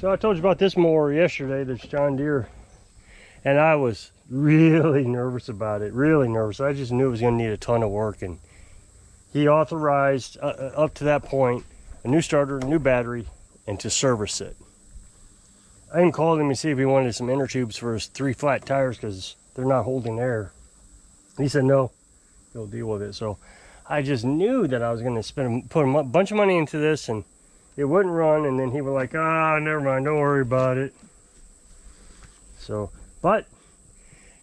So I told you about this mower yesterday, this John Deere, and I was really nervous about it, really nervous. I just knew it was going to need a ton of work, and he authorized up to that point a new starter, a new battery, and to service it. I even called him to see if he wanted some inner tubes for his 3 flat tires because they're not holding air. He said no, he'll deal with it. So I just knew that I was going to put a bunch of money into this and it wouldn't run, and then he was like, ah, never mind, don't worry about it. So, but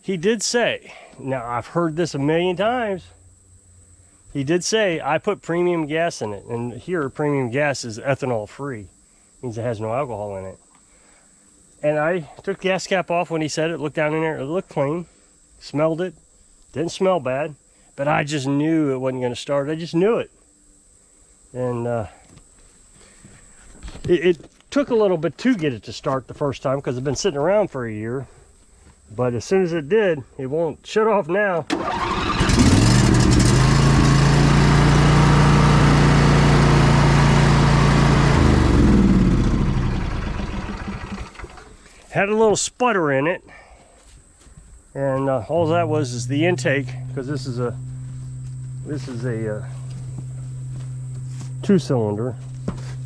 he did say, now I've heard this a million times, he did say, I put premium gas in it, and here premium gas is ethanol free, means it has no alcohol in it. And I took the gas cap off when he said it, looked down in there, it looked clean, smelled it, didn't smell bad, but I just knew it wasn't going to start. I just knew it. And it took a little bit to get it to start the first time because it's been sitting around for a year. But as soon as it did, it won't shut off now. Had a little sputter in it, and all that was is the intake, because this is a 2-cylinder.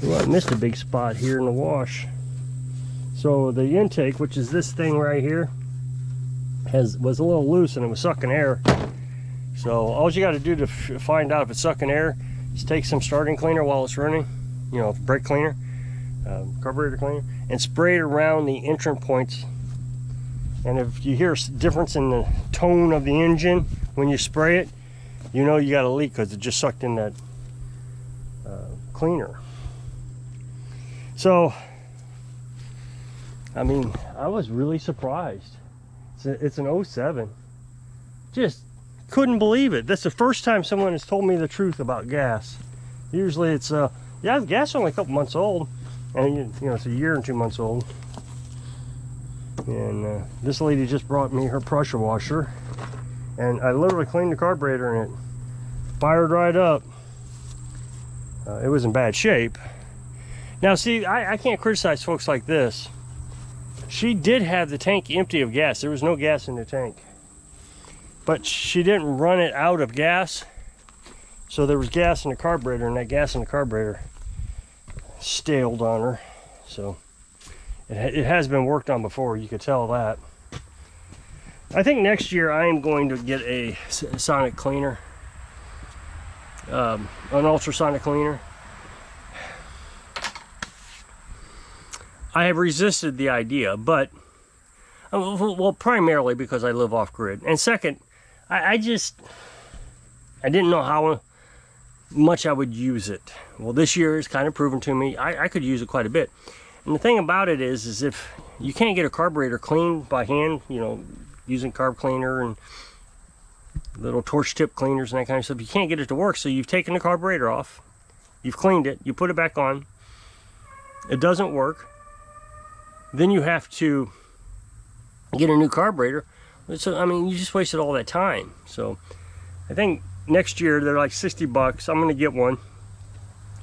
Well, I missed a big spot here in the wash. So the intake, which is this thing right here, was a little loose and it was sucking air. So all you got to do to find out if it's sucking air is take some starting cleaner while it's running, you know, brake cleaner, carburetor cleaner, and spray it around the entrance points. And if you hear a difference in the tone of the engine when you spray it, you know you got a leak because it just sucked in that cleaner. So, I mean, I was really surprised. It's an 07. Just couldn't believe it. That's the first time someone has told me the truth about gas. Usually it's, yeah, gas is only a couple months old. And, you know, it's a year and 2 months old. And this lady just brought me her pressure washer. And I literally cleaned the carburetor and it fired right up. It was in bad shape. Now, see, I can't criticize folks like this. She did have the tank empty of gas. There was no gas in the tank. But she didn't run it out of gas. So there was gas in the carburetor, and that gas in the carburetor staled on her. So it has been worked on before, you could tell that. I think next year I am going to get a sonic cleaner. An ultrasonic cleaner. I have resisted the idea, but, well, primarily because I live off-grid. And second, I didn't know how much I would use it. Well, this year is kind of proven to me I could use it quite a bit. And the thing about it is if you can't get a carburetor cleaned by hand, you know, using carb cleaner and little torch tip cleaners and that kind of stuff, you can't get it to work. So you've taken the carburetor off, you've cleaned it, you put it back on, it doesn't work. Then you have to get a new carburetor. So, I mean, you just wasted all that time. So I think next year they're like 60 bucks. I'm going to get one.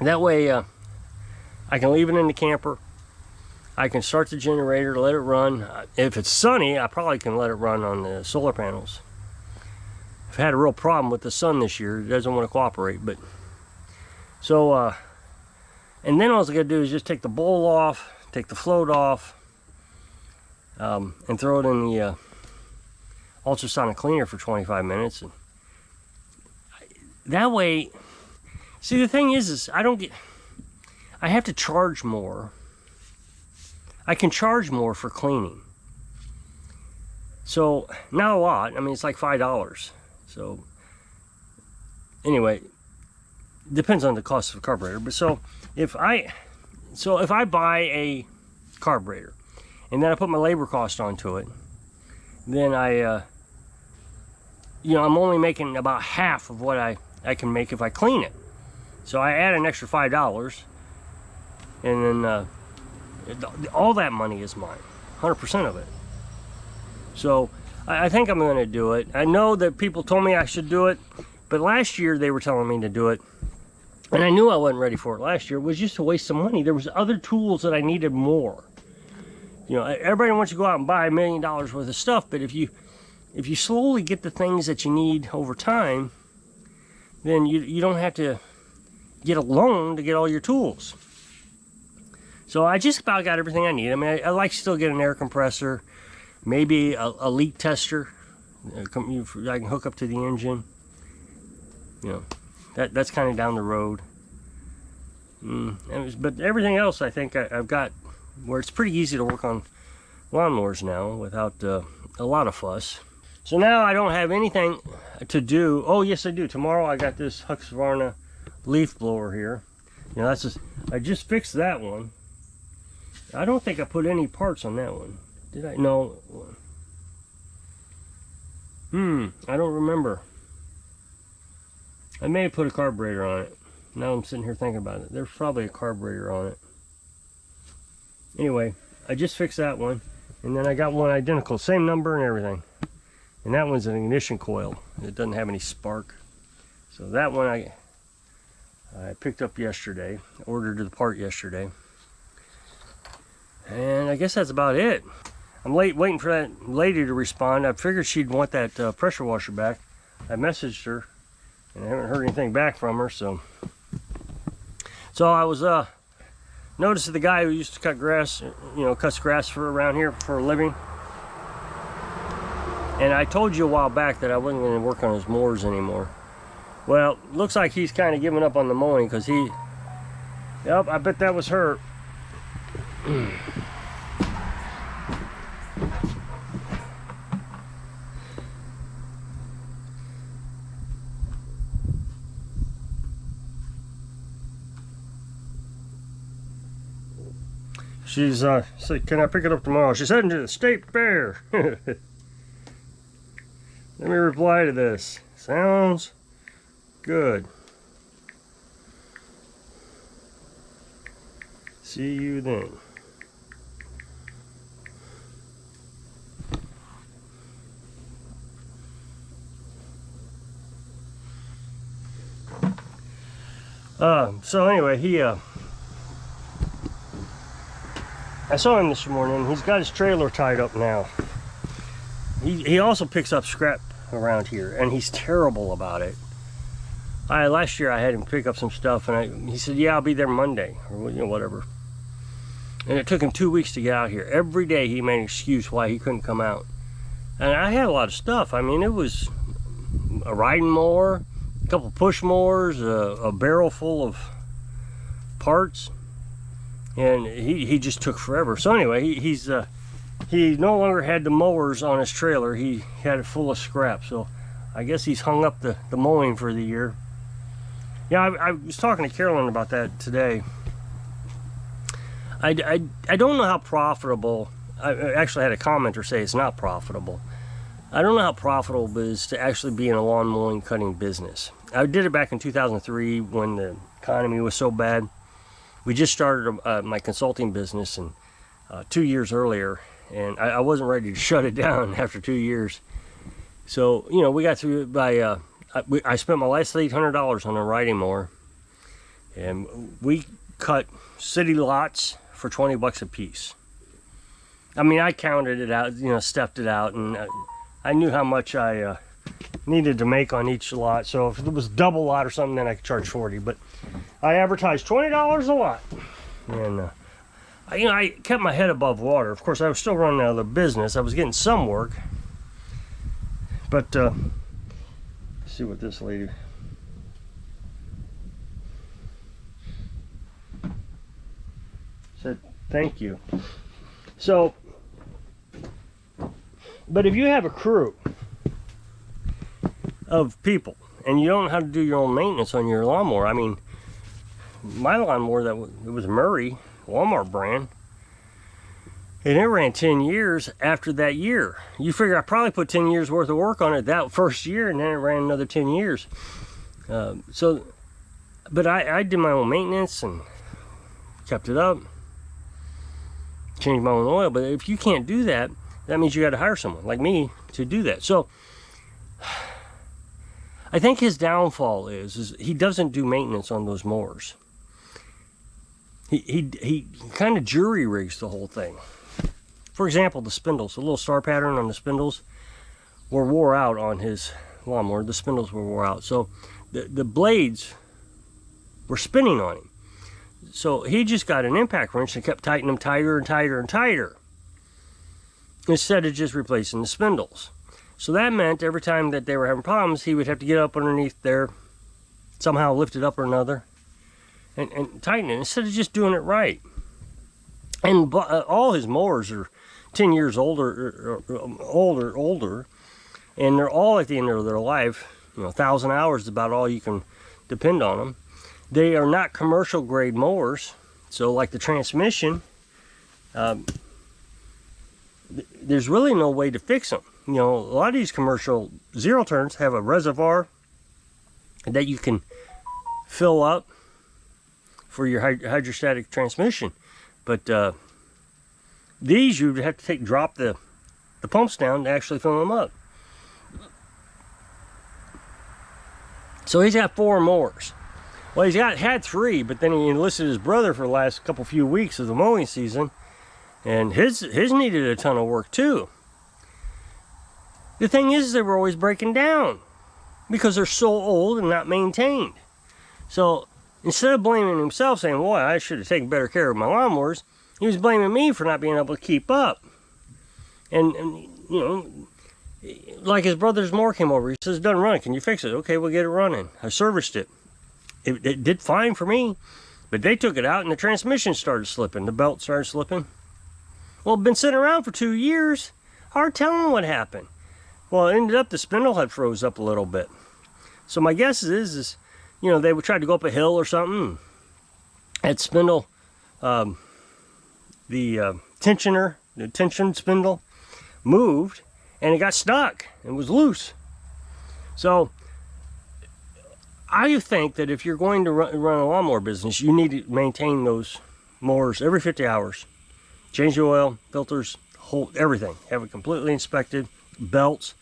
That way I can leave it in the camper. I can start the generator, let it run. If it's sunny, I probably can let it run on the solar panels. I've had a real problem with the sun this year. It doesn't want to cooperate. But so, and then all I got to do is just take the bowl off, take the float off, and throw it in the ultrasonic cleaner for 25 minutes. And that way, see, the thing is I have to charge more. I can charge more for cleaning. So, not a lot. I mean, it's like $5. So, anyway, depends on the cost of a carburetor. But so if I buy a carburetor and then I put my labor cost onto it, then I'm only making about half of what I can make if I clean it. So I add an extra $5, and then all that money is mine, 100% of it. So I think I'm going to do it. I know that people told me I should do it, but last year they were telling me to do it, and I knew I wasn't ready for it last year. It was just a waste of money. There was other tools that I needed more. You know, everybody wants to go out and buy $1 million worth of stuff, but if you slowly get the things that you need over time, then you don't have to get a loan to get all your tools. So I just about got everything I need. I mean, I like still get an air compressor, maybe a leak tester I can hook up to the engine. You know, that's kind of down the road. But everything else, I think I've got where it's pretty easy to work on lawnmowers now without a lot of fuss. So now I don't have anything to do. Oh yes, I do. Tomorrow I got this Husqvarna leaf blower here. You know, I just fixed that one. I don't think I put any parts on that one. Did I? No. I don't remember. I may have put a carburetor on it. Now I'm sitting here thinking about it. There's probably a carburetor on it. Anyway, I just fixed that one. And then I got one identical, same number and everything. And that one's an ignition coil. It doesn't have any spark. So that one I picked up yesterday. Ordered the part yesterday. And I guess that's about it. I'm waiting for that lady to respond. I figured she'd want that pressure washer back. I messaged her, and I haven't heard anything back from her. So I was noticing the guy who used to cut grass, you know, cuts grass for around here for a living. And I told you a while back that I wasn't going to work on his mowers anymore. Well, looks like he's kind of giving up on the mowing because yep, I bet that was her. She's said, can I pick it up tomorrow? She's heading to the state fair. Let me reply to this. Sounds good. See you then. So anyway, I saw him this morning. He's got his trailer tied up now. He also picks up scrap around here, and he's terrible about it. Last year I had him pick up some stuff, and he said, yeah, I'll be there Monday, or you know, whatever. And it took him 2 weeks to get out here. Every day he made an excuse why he couldn't come out. And I had a lot of stuff. I mean, it was a riding mower, a couple push mowers, a barrel full of parts. And he just took forever. So anyway, he no longer had the mowers on his trailer. He had it full of scrap. So I guess he's hung up the mowing for the year. Yeah, I was talking to Carolyn about that today. I don't know how profitable. I actually had a commenter say it's not profitable. I don't know how profitable it is to actually be in a lawn mowing cutting business. I did it back in 2003 when the economy was so bad. We just started my consulting business 2 years earlier, and I wasn't ready to shut it down after 2 years. So, you know, we got through it by, I spent my last $800 on a riding mower, and we cut city lots for 20 bucks a piece. I mean, I counted it out, you know, stepped it out, and I knew how much I needed to make on each lot. So if it was double lot or something, then I could charge 40. But I advertised $20 a lot, and you know, I kept my head above water. Of course, I was still running out of the business. I was getting some work, but let's see what this lady said. Thank you. So, but if you have a crew of people and you don't know how to do your own maintenance on your lawnmower, I mean, my lawnmower, it was Murray Walmart brand, and it ran 10 years after that year. You figure I probably put 10 years worth of work on it that first year, and then it ran another 10 years. But I did my own maintenance and kept it up, changed my own oil. But if you can't do that, that means you got to hire someone like me to do that. So I think his downfall is he doesn't do maintenance on those mowers. He kind of jury rigs the whole thing. For example, the spindles, the little star pattern on the spindles were wore out on his lawnmower. The spindles were wore out. So the blades were spinning on him. So he just got an impact wrench and kept tightening them tighter and tighter and tighter, instead of just replacing the spindles. So that meant every time that they were having problems, he would have to get up underneath there, somehow lift it up or another, and tighten it, instead of just doing it right. And all his mowers are 10 years older, and they're all at the end of their life. 1,000 hours is about all you can depend on them. They are not commercial grade mowers, so like the transmission, there's really no way to fix them. A lot of these commercial zero turns have a reservoir that you can fill up for your hydrostatic transmission, but these you'd have to drop the pumps down to actually fill them up. So he's got 4 mowers. Well, he's had 3, but then he enlisted his brother for the last few weeks of the mowing season, and his needed a ton of work too. The thing is, they were always breaking down because they're so old and not maintained. So instead of blaming himself, saying, "Boy, I should have taken better care of my lawnmowers," he was blaming me for not being able to keep up. And like his brother's mower came over, he says, "It doesn't run. Can you fix it?" "Okay, we'll get it running." I serviced it. It did fine for me, but they took it out and the transmission started slipping. The belt started slipping. Well, it'd been sitting around for 2 years. Hard telling what happened. Well, it ended up the spindle had froze up a little bit. So my guess is they would try to go up a hill or something. That spindle, the tensioner, the tension spindle, moved and it got stuck and was loose. So I think that if you're going to run a lawnmower business, you need to maintain those mowers every 50 hours. Change the oil, filters, everything. Have it completely inspected. Belts.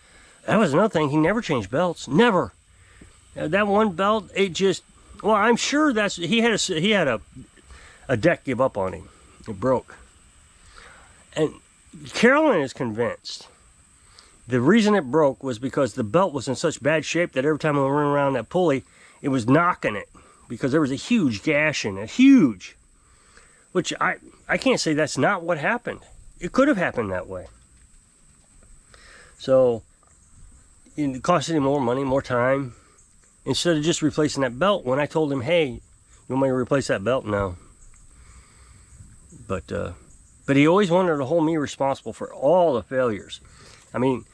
That was another thing. He never changed belts. Never. That one belt, it just, well, I'm sure he had a deck give up on him. It broke. And Carolyn is convinced the reason it broke was because the belt was in such bad shape that every time I went around that pulley, it was knocking it, because there was a huge gash in it. Huge. Which I can't say that's not what happened. It could have happened that way. So it costed him more money, more time, instead of just replacing that belt. When I told him, "Hey, you want me to replace that belt?" No. But he always wanted to hold me responsible for all the failures. I mean,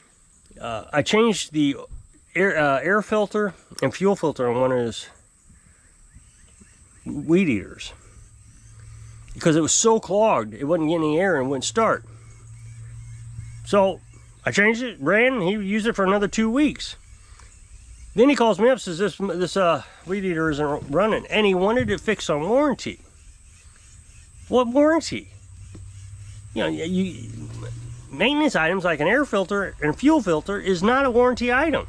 I changed the air filter and fuel filter on one of his weed eaters because it was so clogged it wasn't getting any air and wouldn't start. So I changed it, ran, and he used it for another 2 weeks. Then he calls me up, says this weed eater isn't running, and he wanted it fixed on warranty. What warranty? Maintenance items like an air filter and a fuel filter is not a warranty item.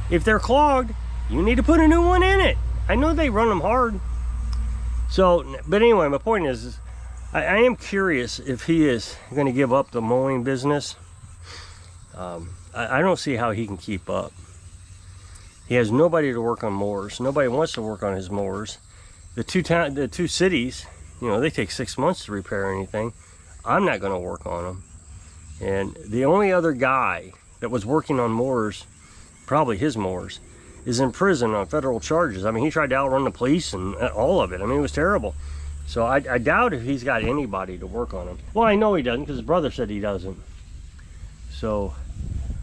If they're clogged, you need to put a new one in it. I know they run them hard. So, but anyway, my point is I am curious if he is going to give up the mowing business. I don't see how he can keep up. He has nobody to work on mowers. Nobody wants to work on his mowers. The two cities, they take 6 months to repair anything. I'm not going to work on them. And the only other guy that was working on mowers, probably his mowers, is in prison on federal charges. I mean, he tried to outrun the police and all of it. I mean, it was terrible. So I doubt if he's got anybody to work on him. Well, I know he doesn't because his brother said he doesn't. So,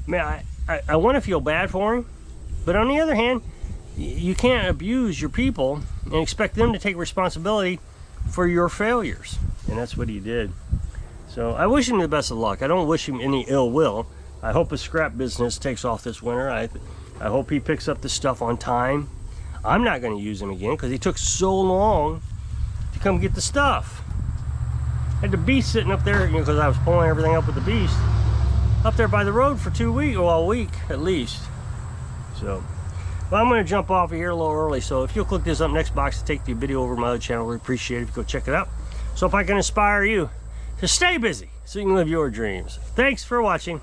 man, I want to feel bad for him. But on the other hand, you can't abuse your people and expect them to take responsibility for your failures. And that's what he did. So I wish him the best of luck. I don't wish him any ill will. I hope his scrap business takes off this winter. I hope he picks up the stuff on time. I'm not going to use him again because he took so long to come get the stuff. I had the beast sitting up there, because I was pulling everything up with the beast, up there by the road for 2 weeks, well, a week at least. So, well, I'm going to jump off of here a little early. So if you'll click this up next box to take the video over to my other channel, we appreciate it if you go check it out. So if I can inspire you to stay busy, so you can live your dreams. Thanks for watching.